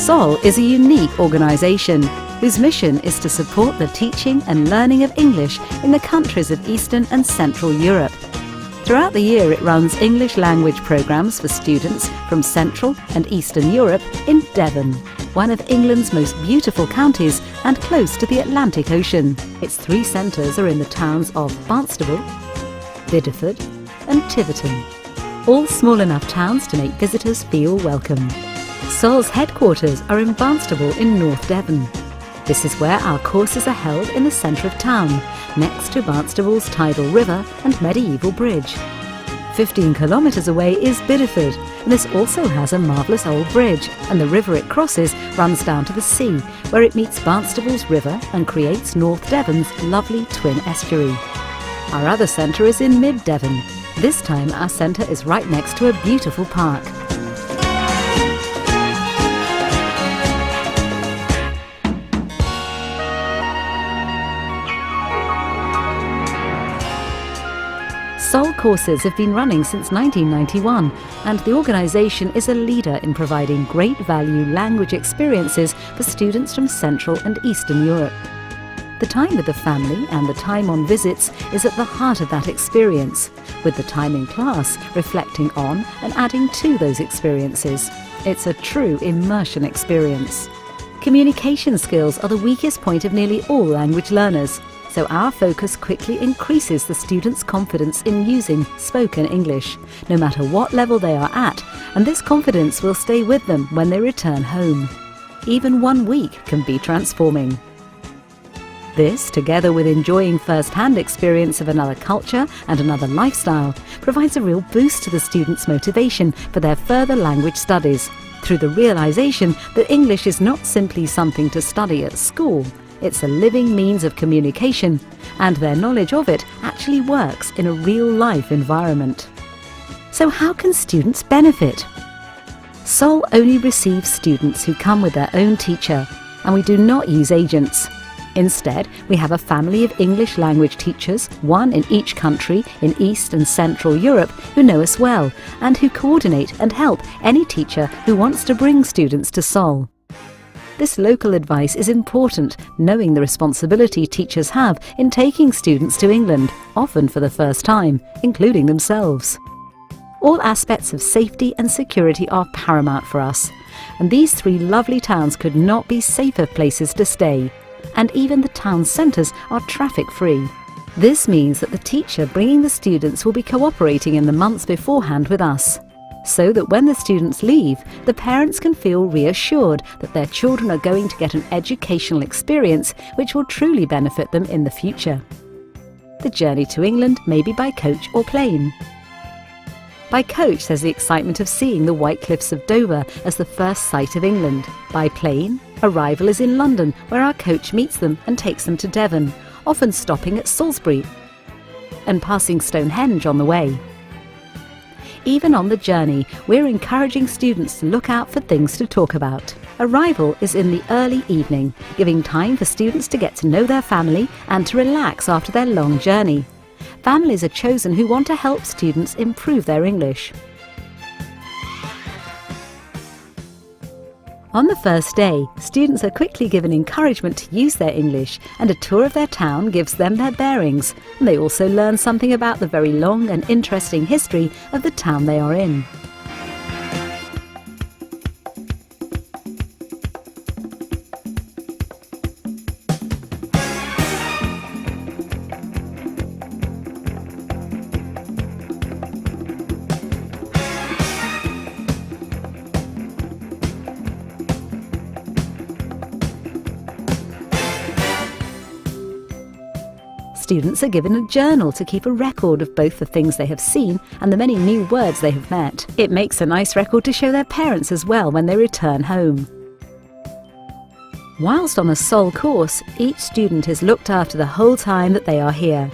SOL is a unique organisation whose mission is to support the teaching and learning of English in the countries of Eastern and Central Europe. Throughout the year it runs English language programmes for students from Central and Eastern Europe in Devon, one of England's most beautiful counties and close to the Atlantic Ocean. Its 3 centres are in the towns of Barnstable, Bideford and Tiverton, all small enough towns to make visitors feel welcome. SOL's headquarters are in Barnstable in North Devon. This is where our courses are held in the centre of town, next to Barnstable's tidal river and medieval bridge. 15 kilometres away is Bideford, and this also has a marvellous old bridge, and the river it crosses runs down to the sea, where it meets Barnstable's river and creates North Devon's lovely twin estuary. Our other centre is in mid-Devon. This time our centre is right next to a beautiful park. SOL courses have been running since 1991, and the organisation is a leader in providing great value language experiences for students from Central and Eastern Europe. The time with the family and the time on visits is at the heart of that experience, with the time in class reflecting on and adding to those experiences. It's a true immersion experience. Communication skills are the weakest point of nearly all language learners, so our focus quickly increases the students' confidence in using spoken English, no matter what level they are at, and this confidence will stay with them when they return home. Even 1 week can be transforming. This, together with enjoying first-hand experience of another culture and another lifestyle, provides a real boost to the students' motivation for their further language studies, through the realisation that English is not simply something to study at school. It's a living means of communication, and their knowledge of it actually works in a real-life environment. So how can students benefit? SOL only receives students who come with their own teacher, and we do not use agents. Instead, we have a family of English language teachers, one in each country in East and Central Europe, who know us well, and who coordinate and help any teacher who wants to bring students to SOL. This local advice is important, knowing the responsibility teachers have in taking students to England, often for the first time, including themselves. All aspects of safety and security are paramount for us, and these 3 lovely towns could not be safer places to stay, and even the town centres are traffic-free. This means that the teacher bringing the students will be cooperating in the months beforehand with us, so that when the students leave, the parents can feel reassured that their children are going to get an educational experience which will truly benefit them in the future. The journey to England may be by coach or plane. By coach, there's the excitement of seeing the White Cliffs of Dover as the first sight of England. By plane, arrival is in London, where our coach meets them and takes them to Devon, often stopping at Salisbury and passing Stonehenge on the way. Even on the journey, we're encouraging students to look out for things to talk about. Arrival is in the early evening, giving time for students to get to know their family and to relax after their long journey. Families are chosen who want to help students improve their English. On the first day, students are quickly given encouragement to use their English, and a tour of their town gives them their bearings, and they also learn something about the very long and interesting history of the town they are in. Students are given a journal to keep a record of both the things they have seen and the many new words they have met. It makes a nice record to show their parents as well when they return home. Whilst on a SOL course, each student is looked after the whole time that they are here.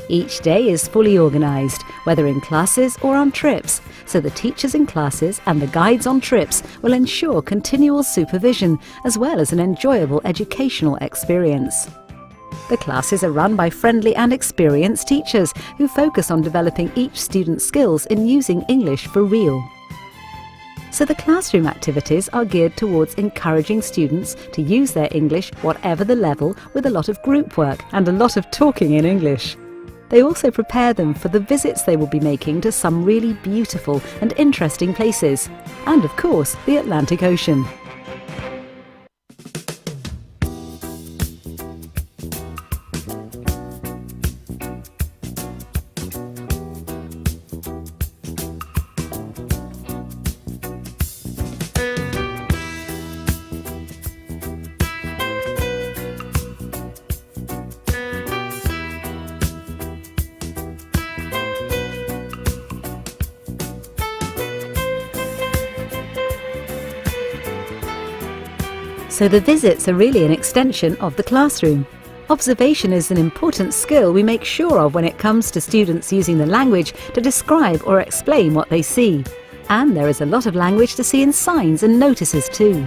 Each day is fully organised, whether in classes or on trips, so the teachers in classes and the guides on trips will ensure continual supervision as well as an enjoyable educational experience. The classes are run by friendly and experienced teachers who focus on developing each student's skills in using English for real. So the classroom activities are geared towards encouraging students to use their English, whatever the level, with a lot of group work and a lot of talking in English. They also prepare them for the visits they will be making to some really beautiful and interesting places, and of course the Atlantic Ocean. So the visits are really an extension of the classroom. Observation is an important skill we make sure of when it comes to students using the language to describe or explain what they see. And there is a lot of language to see in signs and notices too.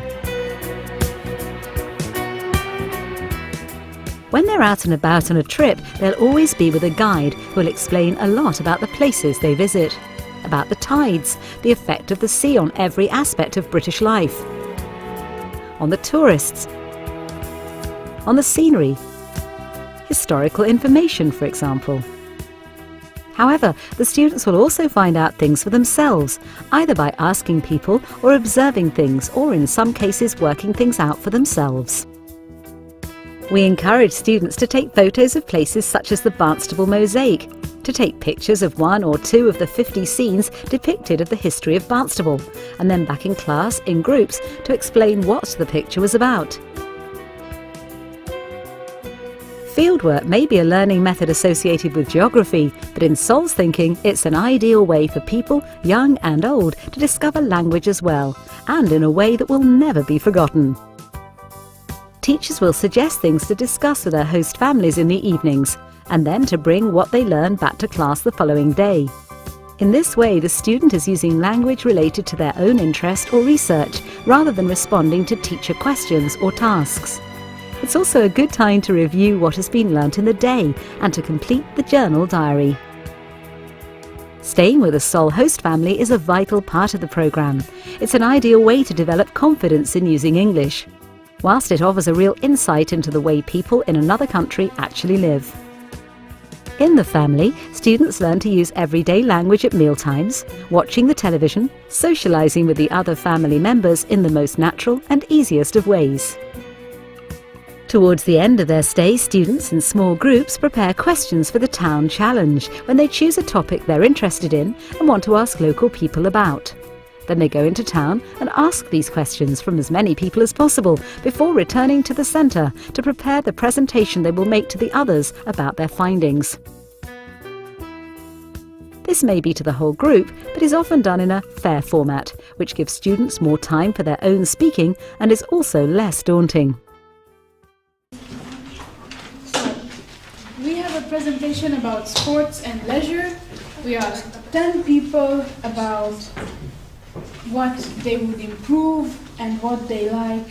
When they're out and about on a trip, they'll always be with a guide who will explain a lot about the places they visit, about the tides, the effect of the sea on every aspect of British life, on the tourists, on the scenery, historical information, for example. However, the students will also find out things for themselves, either by asking people or observing things, or in some cases working things out for themselves. We encourage students to take photos of places such as the Barnstable Mosaic, to take pictures of 1 or 2 of the 50 scenes depicted of the history of Barnstable, and then back in class, in groups, to explain what the picture was about. Fieldwork may be a learning method associated with geography, but in Sol's thinking, it's an ideal way for people, young and old, to discover language as well, and in a way that will never be forgotten. Teachers will suggest things to discuss with their host families in the evenings, and then to bring what they learn back to class the following day. In this way, the student is using language related to their own interest or research, rather than responding to teacher questions or tasks. It's also a good time to review what has been learnt in the day and to complete the journal diary. Staying with a Sol host family is a vital part of the programme. It's an ideal way to develop confidence in using English, whilst it offers a real insight into the way people in another country actually live. In the family, students learn to use everyday language at mealtimes, watching the television, socialising with the other family members in the most natural and easiest of ways. Towards the end of their stay, students in small groups prepare questions for the Town Challenge when they choose a topic they're interested in and want to ask local people about. Then they go into town and ask these questions from as many people as possible before returning to the centre to prepare the presentation they will make to the others about their findings. This may be to the whole group, but is often done in a fair format, which gives students more time for their own speaking and is also less daunting. So, we have a presentation about sports and leisure. We asked 10 people about what they would improve and what they like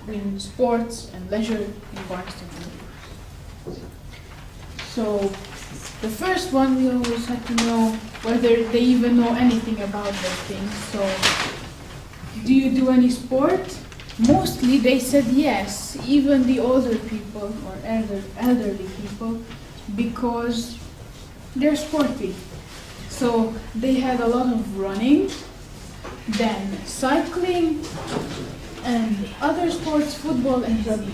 in sports and leisure in Barnstable. So the first one, we always had to know whether they even know anything about those things. So, do you do any sport? Mostly they said yes, even the older people or elderly people, because they're sporty. So they had a lot of running, then cycling, and other sports, football and rugby.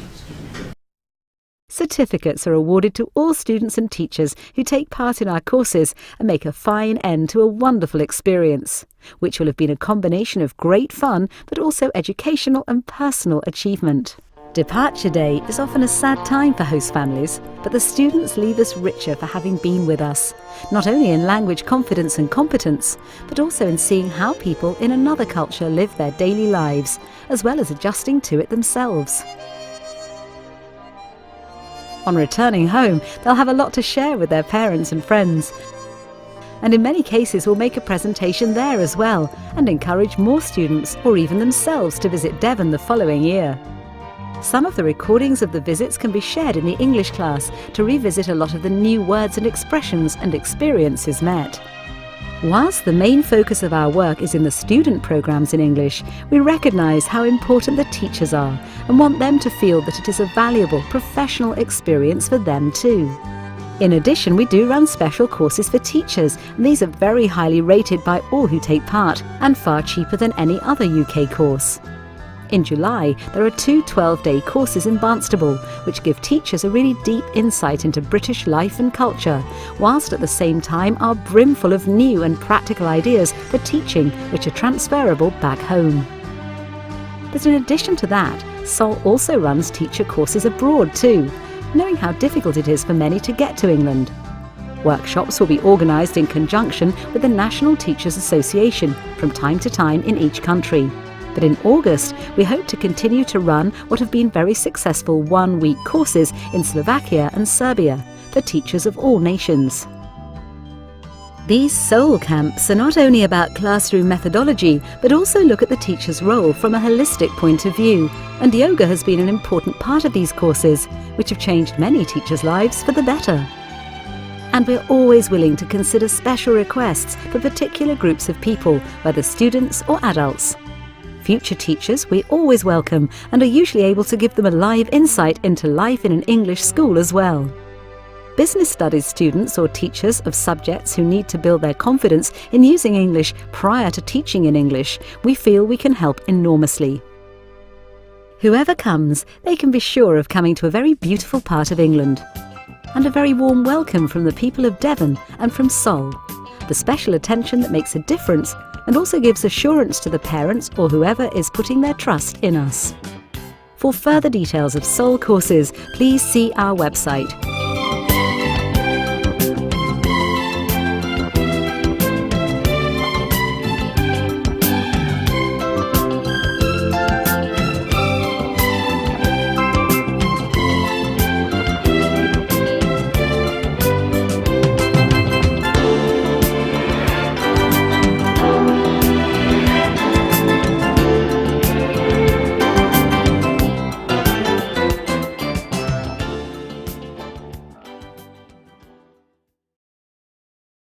Certificates are awarded to all students and teachers who take part in our courses and make a fine end to a wonderful experience, which will have been a combination of great fun but also educational and personal achievement. Departure Day is often a sad time for host families, but the students leave us richer for having been with us, not only in language confidence and competence, but also in seeing how people in another culture live their daily lives, as well as adjusting to it themselves. On returning home, they'll have a lot to share with their parents and friends, and in many cases will make a presentation there as well, and encourage more students or even themselves to visit Devon the following year. Some of the recordings of the visits can be shared in the English class to revisit a lot of the new words and expressions and experiences met. Whilst the main focus of our work is in the student programmes in English, we recognise how important the teachers are and want them to feel that it is a valuable professional experience for them too. In addition, we do run special courses for teachers, and these are very highly rated by all who take part and far cheaper than any other UK course. In July, there are 2 12-day courses in Barnstable, which give teachers a really deep insight into British life and culture, whilst at the same time are brimful of new and practical ideas for teaching which are transferable back home. But in addition to that, Sol also runs teacher courses abroad too, knowing how difficult it is for many to get to England. Workshops will be organised in conjunction with the National Teachers Association from time to time in each country. But in August, we hope to continue to run what have been very successful one-week courses in Slovakia and Serbia for teachers of all nations. These Soul camps are not only about classroom methodology, but also look at the teacher's role from a holistic point of view, and yoga has been an important part of these courses, which have changed many teachers' lives for the better. And we're always willing to consider special requests for particular groups of people, whether students or adults. Future teachers we always welcome and are usually able to give them a live insight into life in an English school as well. Business studies students or teachers of subjects who need to build their confidence in using English prior to teaching in English, we feel we can help enormously. Whoever comes, they can be sure of coming to a very beautiful part of England. And a very warm welcome from the people of Devon and from Sol. The special attention that makes a difference and also gives assurance to the parents or whoever is putting their trust in us. For further details of Sol courses, please see our website